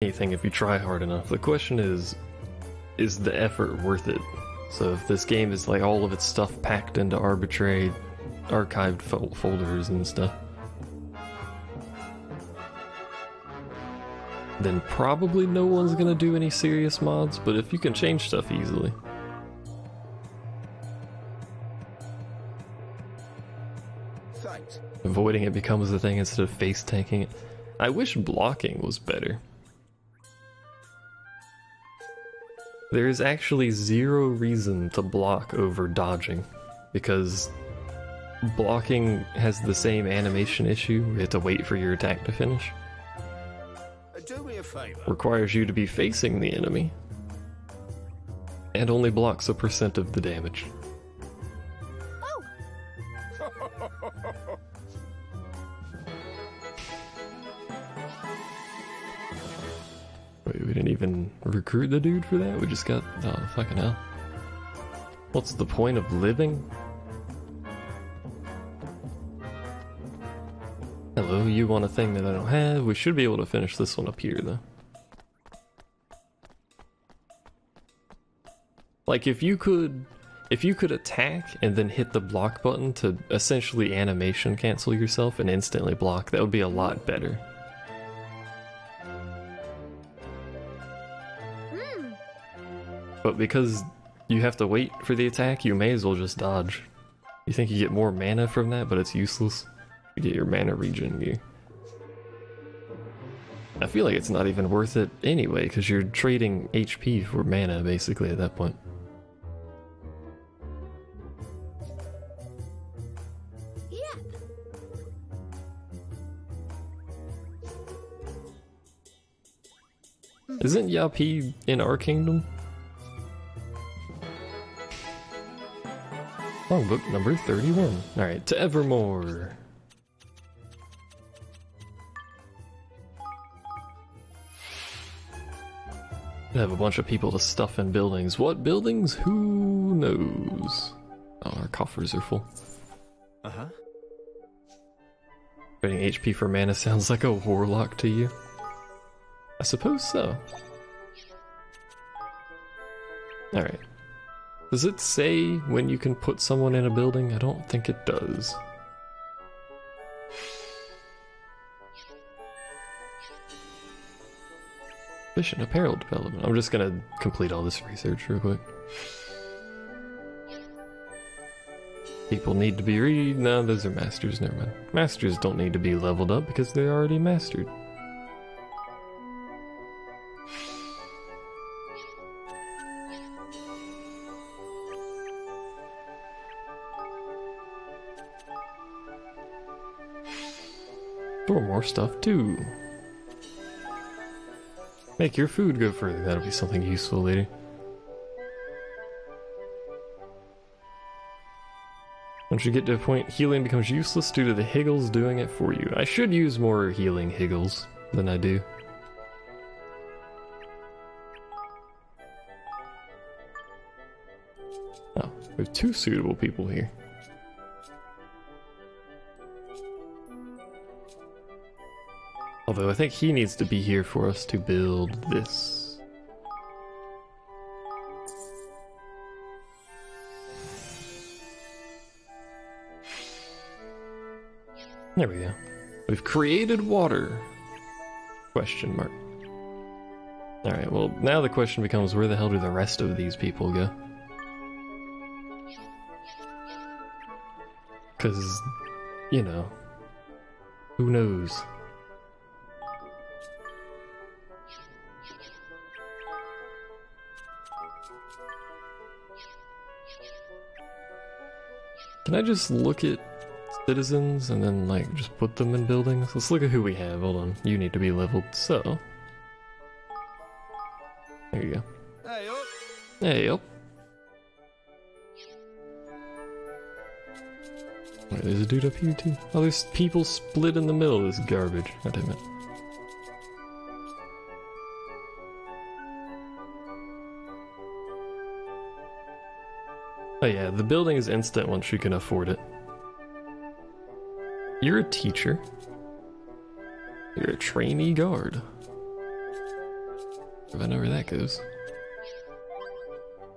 anything if you try hard enough. The question is the effort worth it? So if this game is like all of its stuff packed into arbitrary archived folders and stuff, then probably no one's gonna do any serious mods, but if you can change stuff easily. Thanks. Avoiding it becomes the thing instead of face tanking it. I wish blocking was better. There is actually zero reason to block over dodging, because blocking has the same animation issue. You have to wait for your attack to finish. Do me a favor. Requires you to be facing the enemy, and only blocks a % of the damage. Oh. Wait, we didn't even recruit the dude for that? We just got... oh, fucking hell. What's the point of living? Hello, you want a thing that I don't have? We should be able to finish this one up here, though. Like, if you could attack and then hit the block button to essentially animation cancel yourself and instantly block, that would be a lot better. But because you have to wait for the attack, you may as well just dodge. You think you get more mana from that, but it's useless. You get your mana regen gear. I feel like it's not even worth it anyway, because you're trading HP for mana basically at that point. Isn't Yapi in our kingdom? Logbook number 31. Alright, to Evermore. I have a bunch of people to stuff in buildings. What buildings? Who knows? Oh, our coffers are full. Uh-huh. Getting HP for mana sounds like a warlock to you? I suppose so. Alright. Does it say when you can put someone in a building? I don't think it does. Efficient apparel development. I'm just gonna complete all this research real quick. People need to be no, those are masters, never mind. Masters don't need to be leveled up because they're already mastered. Or more stuff too. Make your food go further. That'll be something useful later. Once you get to a point, healing becomes useless due to the higgles doing it for you. I should use more healing higgles than I do. Oh, we have 2 suitable people here. Although I think he needs to be here for us to build this. There we go. We've created water. Question mark. Alright, well now the question becomes, where the hell do the rest of these people go? Cause, you know, who knows? Can I just look at citizens and then like just put them in buildings? Let's look at who we have. Hold on. You need to be leveled. So there you go. Hey up. Hey up. Wait, there's a dude up here too. Oh, there's people split in the middle of this garbage. God damn it. Oh yeah, the building is instant once you can afford it. You're a teacher. You're a trainee guard. If I know where that goes.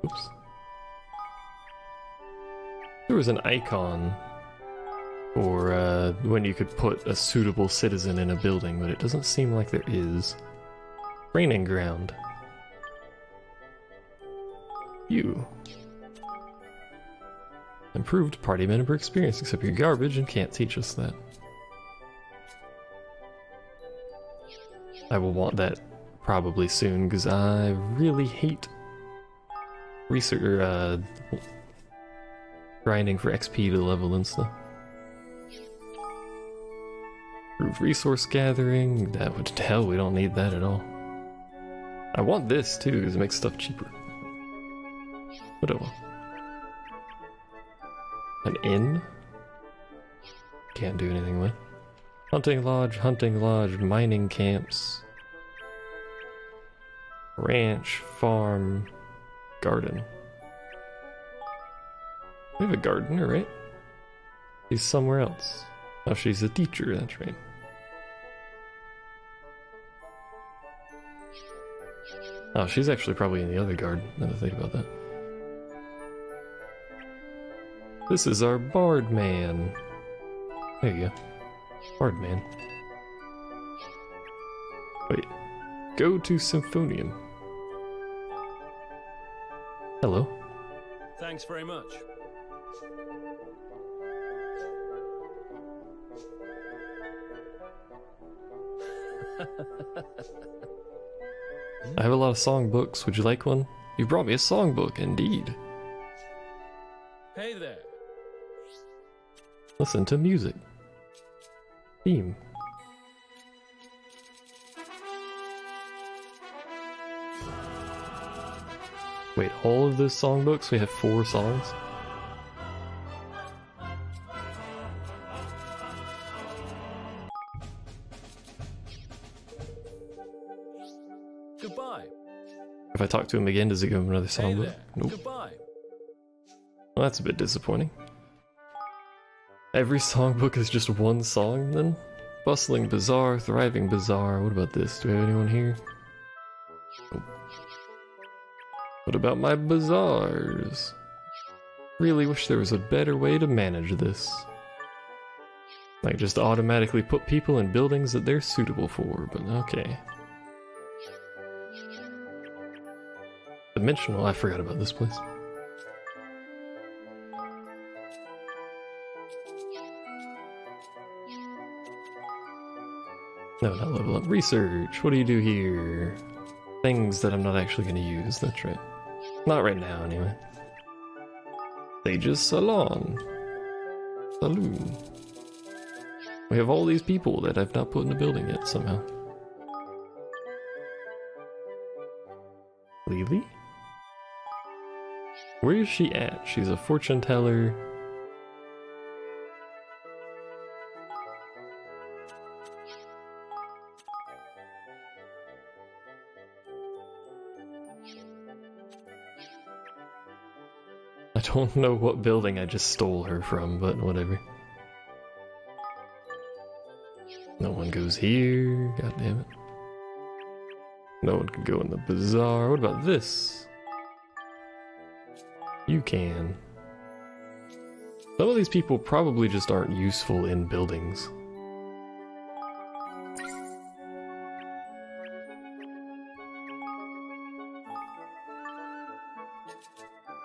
Oops. There was an icon for when you could put a suitable citizen in a building, but it doesn't seem like there is. Training ground. You. Improved party member experience, except you're garbage and can't teach us that. I will want that probably soon, because I really hate research, grinding for XP to level and stuff. Improved resource gathering, that would, hell, we don't need that at all. I want this too, because it makes stuff cheaper. Whatever. An inn? Can't do anything with. Hunting lodge, mining camps. Ranch, farm, garden. We have a gardener, right? She's somewhere else. Oh, she's a teacher, that's right. Oh, she's actually probably in the other garden, now that I think about that. This is our bard man. There you go. Bard man. Wait. Go to Symphonium. Hello. Thanks very much. I have a lot of songbooks. Would you like one? You brought me a songbook, indeed. Hey there. Listen to music. Theme. Wait, all of those songbooks? We have 4 songs? Goodbye. If I talk to him again, does it give him another Hey songbook? there. Nope. Goodbye. Well, that's a bit disappointing. Every songbook is just one song, then? Bustling bazaar, thriving bazaar. What about this? Do we have anyone here? Nope. What about my bazaars? Really wish there was a better way to manage this. Like, just automatically put people in buildings that they're suitable for, but okay. Dimensional, I forgot about this place. No, not level up. Research, what do you do here? Things that I'm not actually going to use, that's right. Not right now, anyway. Sage's Salon. Saloon. We have all these people that I've not put in a building yet, somehow. Lily? Where is she at? She's a fortune teller. I don't know what building I just stole her from, but whatever. No one goes here, god damn it. No one can go in the bazaar. What about this? You can. Some of these people probably just aren't useful in buildings.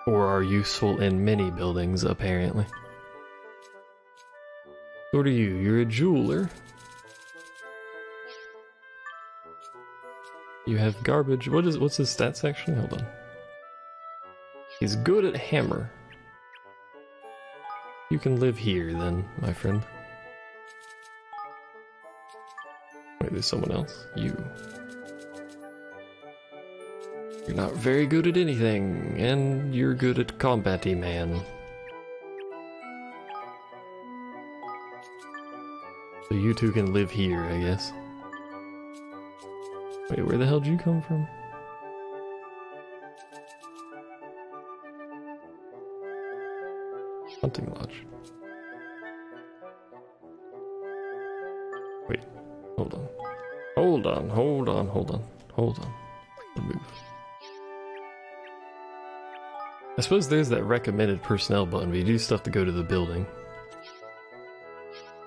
Or are useful in many buildings, apparently. What are you? You're a jeweler? You have garbage. What's his stats section? Hold on. He's good at hammer. You can live here then, my friend. Wait, there's someone else. You. You're not very good at anything, and you're good at combat-y, man. So you two can live here, I guess. Wait, where the hell did you come from? Hunting lodge. Wait, hold on. Hold on. move. I suppose there's that recommended personnel button, but you do still have to go to the building,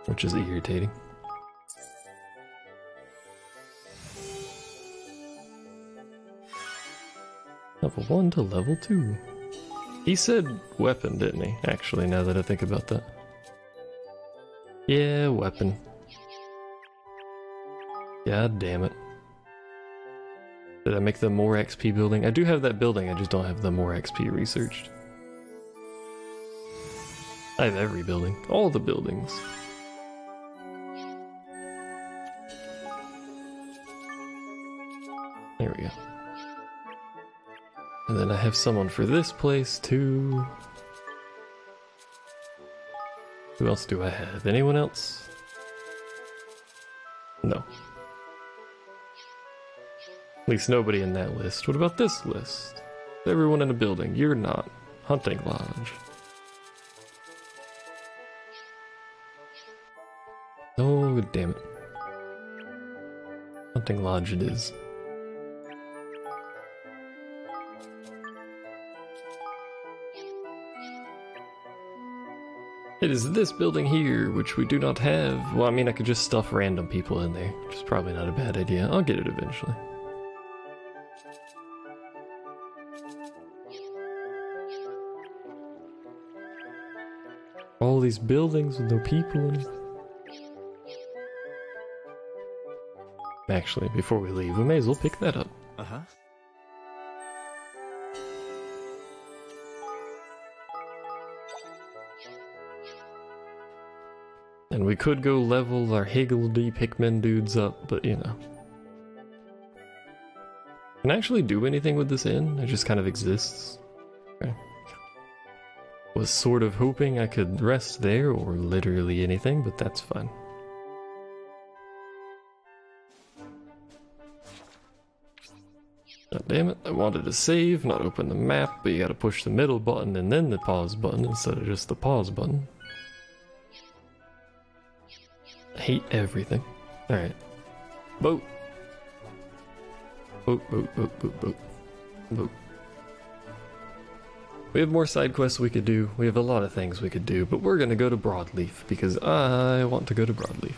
which is irritating. Level 1 to level 2. He said weapon, didn't he? Actually, now that I think about that. Yeah, weapon. God damn it. Did I make the more XP building? I do have that building, I just don't have the more XP researched. I have every building. All the buildings. There we go. And then I have someone for this place too. Who else do I have? Anyone else? No. At least nobody in that list. What about this list? Everyone in a building. You're not. Hunting lodge. Oh, damn it. Hunting lodge it is. It is this building here, which we do not have. Well, I mean, I could just stuff random people in there, which is probably not a bad idea. I'll get it eventually. All these buildings with no people in them. Actually, before we leave, we may as well pick that up. Uh-huh. And we could go level our higgledy Pikmin dudes up, but you know. Can I actually do anything with this inn? It just kind of exists. Okay. Was sort of hoping I could rest there, or literally anything, but that's fine. God damn it, I wanted to save, not open the map, but you gotta push the middle button and then the pause button instead of just the pause button. I hate everything. Alright. Boat. Boat, boat, boat, boat, boat. Boat. We have more side quests we could do. We have a lot of things we could do, but we're gonna go to Broadleaf because I want to go to Broadleaf.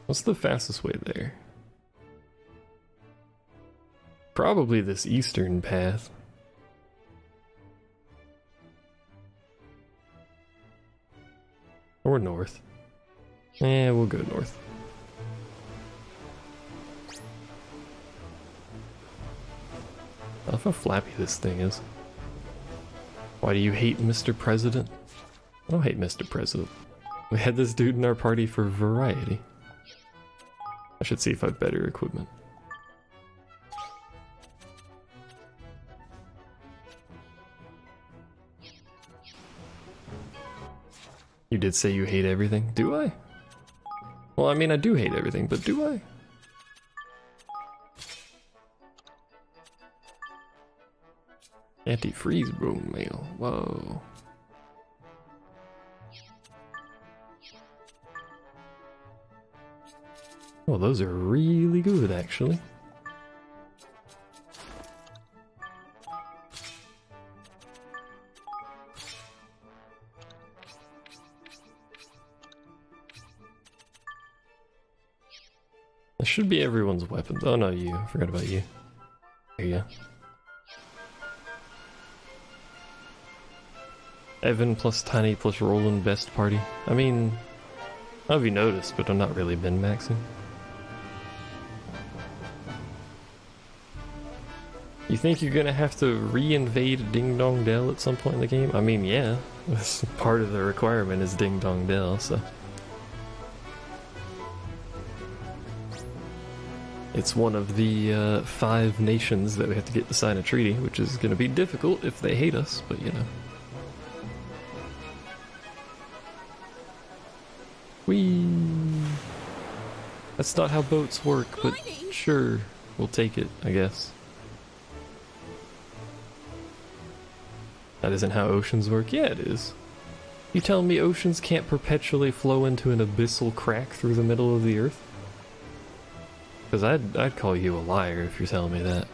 What's the fastest way there? Probably this eastern path. Or north. Yeah, we'll go north. I love how flappy this thing is. Why do you hate Mr. President? I don't hate Mr. President. We had this dude in our party for variety. I should see if I have better equipment. You did say you hate everything. Do I? Well, I mean, I do hate everything, but do I? Anti-freeze bone mail. Whoa. Well, those are really good, actually. This should be everyone's weapons. Oh no, you. I forgot about you. There you go. Evan plus Tiny plus Roland best party. I mean, I don't know if you noticed, but I'm not really min-maxing. You think you're gonna have to re-invade Ding Dong Dell at some point in the game? I mean, yeah. That's part of the requirement is Ding Dong Dell, so. It's one of the 5 nations that we have to get to sign a treaty, which is gonna be difficult if they hate us, but you know. Whee! That's not how boats work, but sure, we'll take it, I guess. That isn't how oceans work? Yeah, it is. You telling me oceans can't perpetually flow into an abyssal crack through the middle of the earth? Because I'd call you a liar if you're telling me that.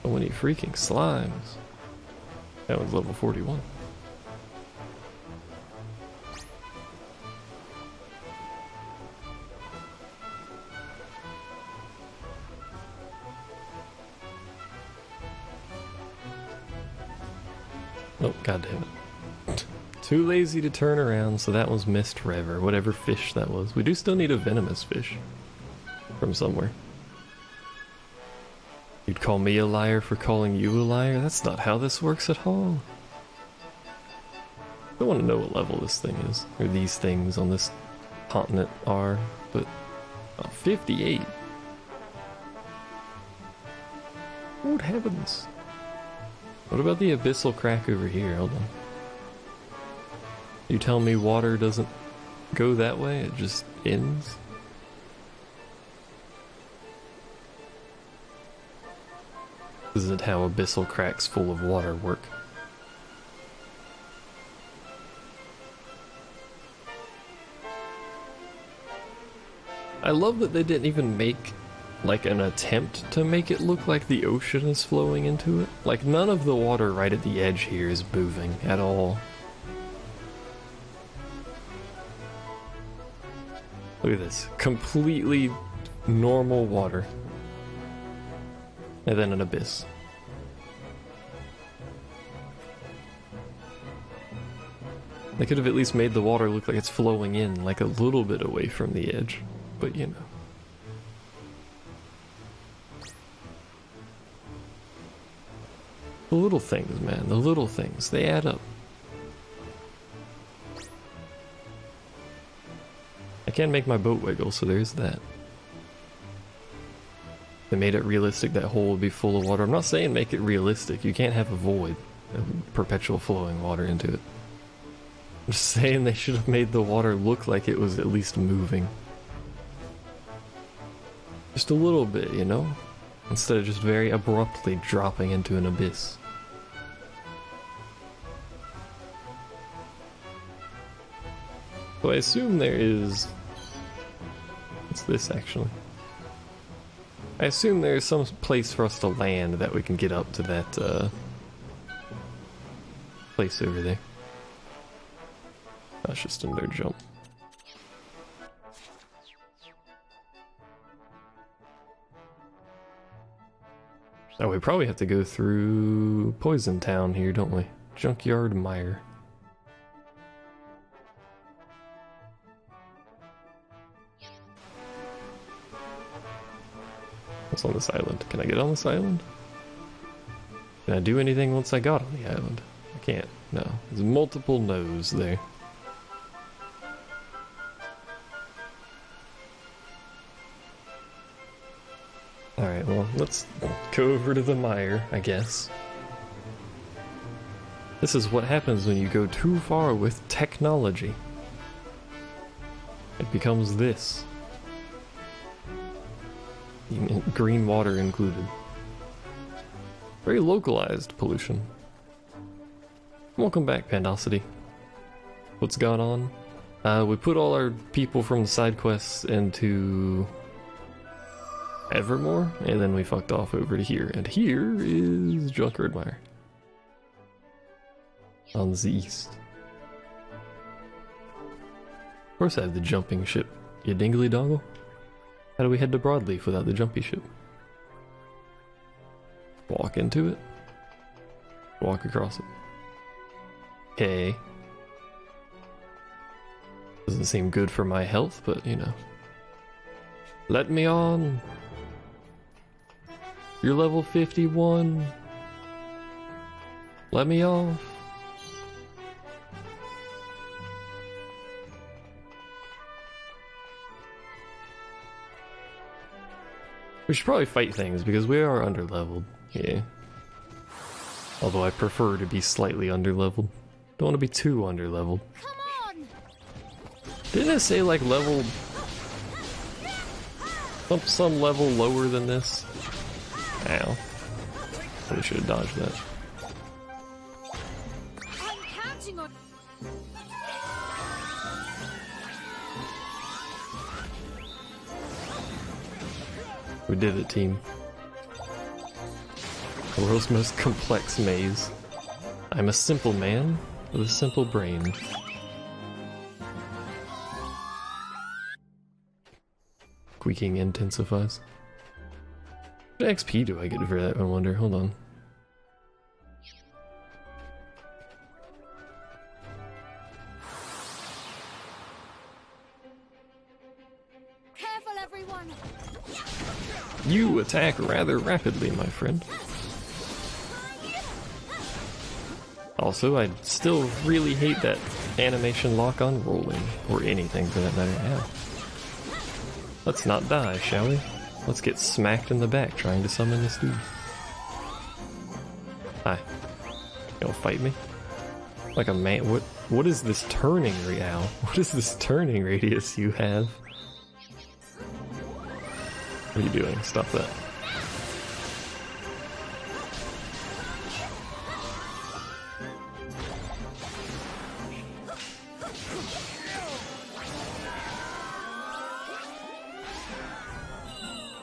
So many freaking slimes. That one's level 41. Oh, goddamn it. Too lazy to turn around, so that was missed forever. Whatever fish that was. We do still need a venomous fish. From somewhere. You'd call me a liar for calling you a liar? That's not how this works at all. I don't want to know what level this thing is. Or these things on this continent are. But... oh, 58. Good heavens. What about the abyssal crack over here? Hold on. You tell me water doesn't go that way? It just ends? This isn't how abyssal cracks full of water work. I love that they didn't even make like an attempt to make it look like the ocean is flowing into it. Like none of the water right at the edge here is moving at all. Look at this. Completely normal water. And then an abyss. They could have at least made the water look like it's flowing in, like a little bit away from the edge. But you know. The little things, man. The little things. They add up. I can't make my boat wiggle, so there's that. They made it realistic that hole would be full of water. I'm not saying make it realistic. You can't have a void of perpetual flowing water into it. I'm just saying they should have made the water look like it was at least moving. Just a little bit, you know? Instead of just very abruptly dropping into an abyss. So I assume there is... what's this actually? I assume there's some place for us to land that we can get up to that place over there. That's just another jump. Oh, we probably have to go through Poison Town here, don't we? Junkyard Mire. What's on this island? Can I get on this island? Can I do anything once I got on the island? I can't. No. There's multiple no's there. Alright, well, let's go over to the mire, I guess. This is what happens when you go too far with technology. It becomes this. Green water included. Very localized pollution. Welcome back, Pandosity. What's gone on? We put all our people from the side quests into Evermore, and then we fucked off over to here. And here is Junkyard Mire. On the east. Of course I have the jumping ship, you dingly dongle. How do we head to Broadleaf without the jumpy ship? Walk into it. Walk across it. Okay. Doesn't seem good for my health, but you know. Let me on. You're level 51. Let me off. We should probably fight things because we are underleveled. Yeah. Although I prefer to be slightly underleveled. Don't want to be too underleveled. Come on. Didn't it say like level... some level lower than this? Ow. Probably should have dodged that. I'm counting on. We did it, team. The world's most complex maze. I'm a simple man with a simple brain. Squeaking intensifies. What XP do I get for that, I wonder? Hold on. Careful, everyone. You attack rather rapidly, my friend. Also, I still really hate that animation lock on rolling, or anything for that matter. Yeah. Let's not die, shall we? Let's get smacked in the back trying to summon this dude. Hi. You gonna fight me? Like a man. What is this turning real? What is this turning radius you have? What are you doing? Stop that.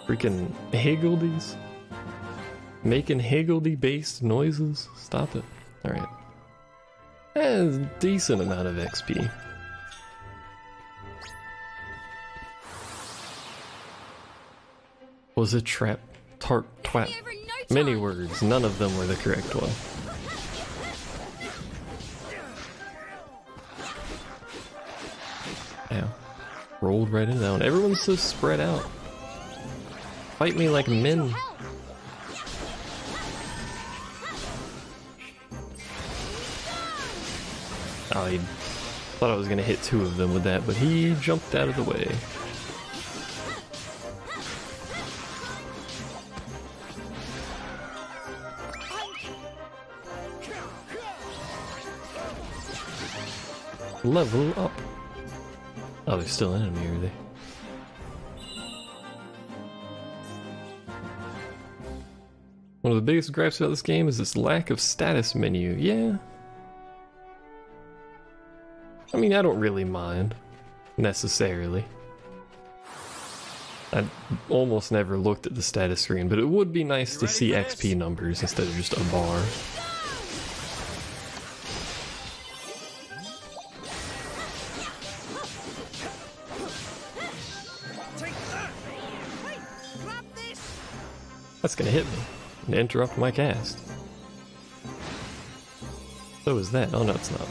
Freaking higgledies? Making higgledy-based noises? Stop it. Alright. That's a decent amount of XP. Was a trap, tart, twat. Many words, none of them were the correct one. Ow. Rolled right into that one. Everyone's so spread out. Fight me like men. Oh, I thought I was gonna hit two of them with that, but he jumped out of the way. Level up. Oh, they're still in me, are they? One of the biggest gripes about this game is its lack of status menu. Yeah. I mean, I don't really mind, necessarily. I almost never looked at the status screen, but it would be nice to see XP numbers instead of just a bar. That's gonna hit me and interrupt my cast. So is that. Oh no, it's not.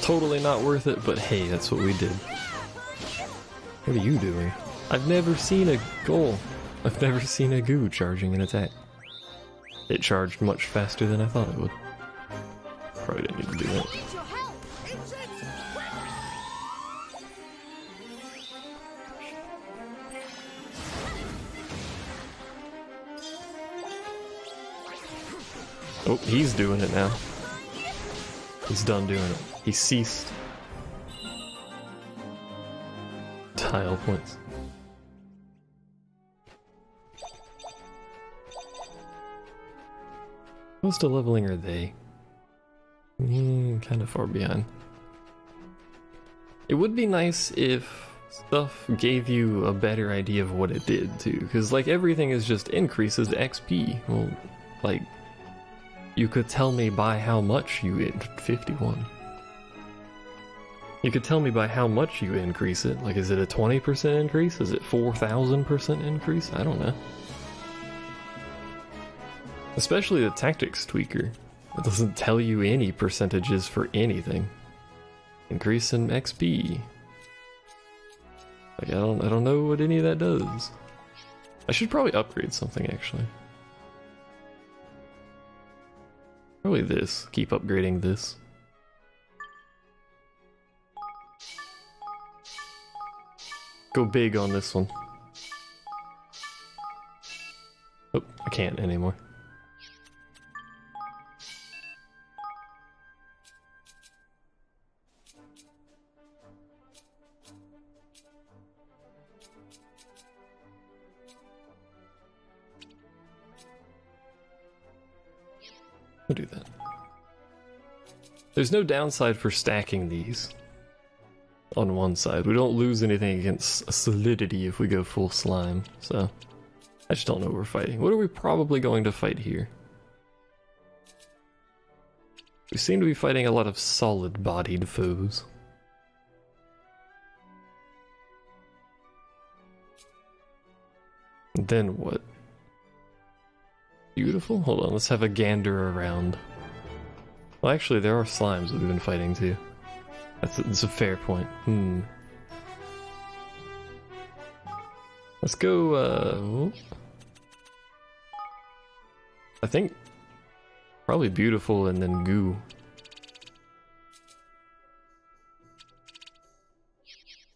Totally not worth it, but hey, that's what we did. What are you doing? I've never seen a goal. I've never seen a goo charging an attack. It charged much faster than I thought it would. Probably didn't need to do that. Oh, he's doing it now. He's done doing it. He ceased. Tile points. How close to leveling are they? Kind of far behind. It would be nice if stuff gave you a better idea of what it did too, because like everything is just increases XP. Well, like you could tell me by how much you 51. You could tell me by how much you increase it. Like, is it a 20% increase? Is it 4,000% increase? I don't know. Especially the tactics tweaker. It doesn't tell you any percentages for anything. Increase in XP. Like, I don't know what any of that does. I should probably upgrade something actually. Probably this. Keep upgrading this. Go big on this one. Oh, I can't anymore. We'll do that. There's no downside for stacking these on one side. We don't lose anything against solidity if we go full slime, so I just don't know what we're fighting. What are we probably going to fight here? We seem to be fighting a lot of solid-bodied foes. Then what? Beautiful? Hold on, let's have a gander around. Well, actually, there are slimes that we've been fighting too. That's a fair point. Let's go, I think probably beautiful and then goo.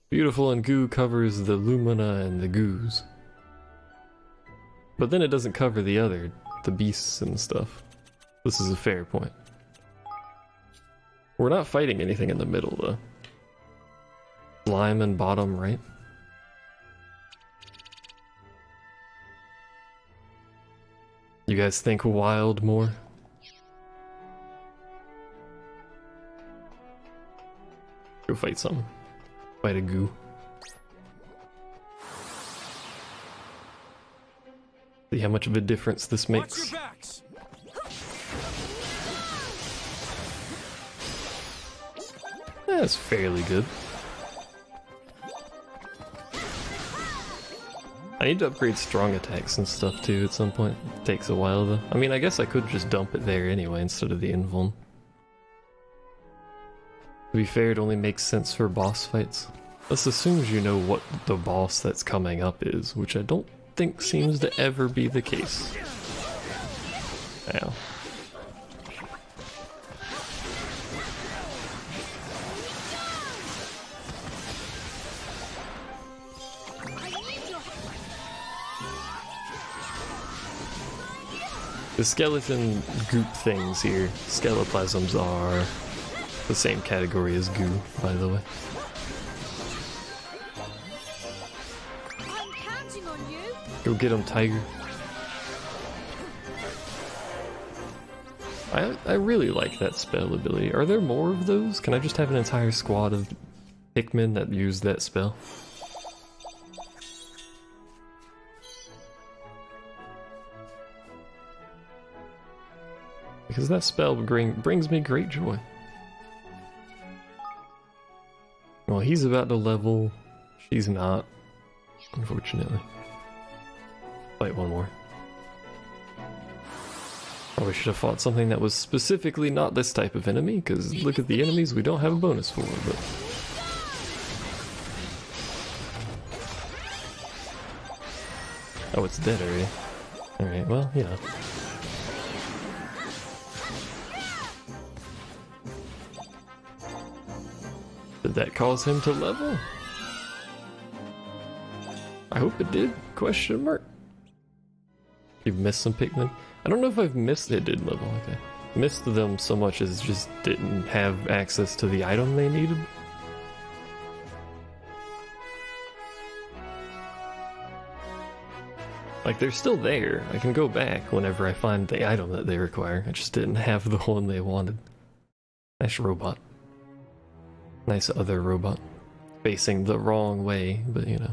Beautiful and goo covers the lumina and the goos. But then it doesn't cover the beasts and stuff. This is a fair point. We're not fighting anything in the middle though. Slime and bottom right. You guys think wild more? Go fight something. Fight a goo. See how much of a difference this makes. That's fairly good. I need to upgrade strong attacks and stuff too at some point. It takes a while though. I mean, I guess I could just dump it there anyway instead of the invuln. To be fair, it only makes sense for boss fights. This assumes you know what the boss that's coming up is, which I don't think seems to ever be the case. Ow. The skeleton goop things here, skeleplasms, are the same category as goo, by the way. I'm counting on you. Go get him, tiger. I really like that spell ability. Are there more of those? Can I just have an entire squad of Pikmin that use that spell? Because that spell brings me great joy. Well, he's about to level. She's not, unfortunately. Fight one more. Probably should have fought something that was specifically not this type of enemy, because look at the enemies we don't have a bonus for, but... Oh, it's dead already. Alright, well, you know. Did that cause him to level? I hope it did, question mark. You've missed some Pikmin? I don't know if I've missed it did level, okay. Missed them so much as just didn't have access to the item they needed. Like, they're still there. I can go back whenever I find the item that they require. I just didn't have the one they wanted. Nice robot. Nice other robot. Facing the wrong way, but you know.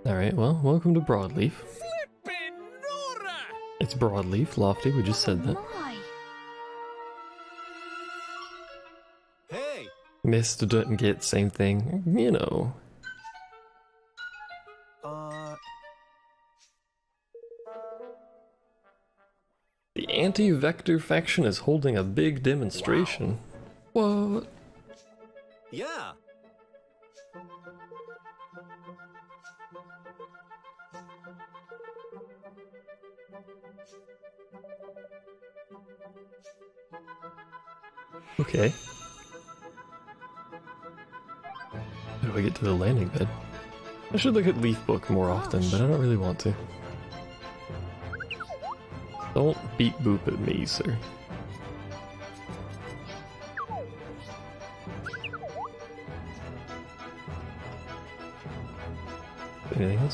Alright, well, welcome to Broadleaf. It's Broadleaf, Lofty, we just said that. My. Hey! Missed, didn't get, same thing. You know. The anti-Vector faction is holding a big demonstration. Wow. What? Yeah! Okay. How do I get to the landing bed? I should look at Leaf Book more often, but I don't really want to. Don't beep boop at me, sir. Anything else?